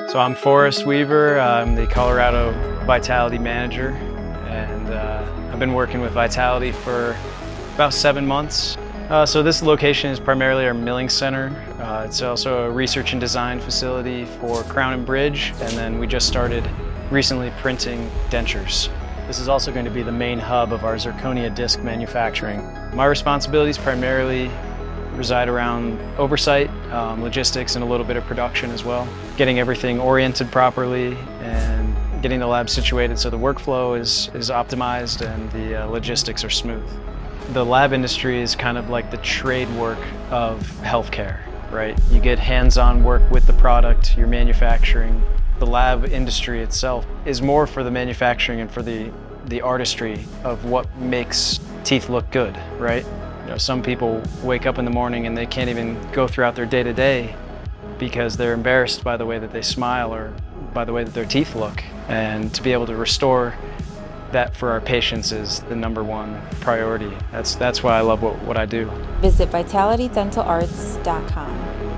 So I'm Forrest Weaver. I'm the Colorado Vitality Manager, and I've been working with Vitality for about 7 months. So this location is primarily our milling center. It's also a research and design facility for Crown and Bridge, and then we just started recently printing dentures. This is also going to be the main hub of our zirconia disc manufacturing. My responsibilities primarily reside around oversight, logistics, and a little bit of production as well. Getting everything oriented properly and getting the lab situated so the workflow is optimized and the logistics are smooth. The lab industry is kind of like the trade work of healthcare, right? You get hands-on work with the product you're manufacturing. The lab industry itself is more for the manufacturing and for the artistry of what makes teeth look good, right? You know, some people wake up in the morning and they can't even go throughout their day-to-day because they're embarrassed by the way that they smile or by the way that their teeth look. And to be able to restore that for our patients is the #1 priority. That's why I love what I do. Visit vitalitydentalarts.com.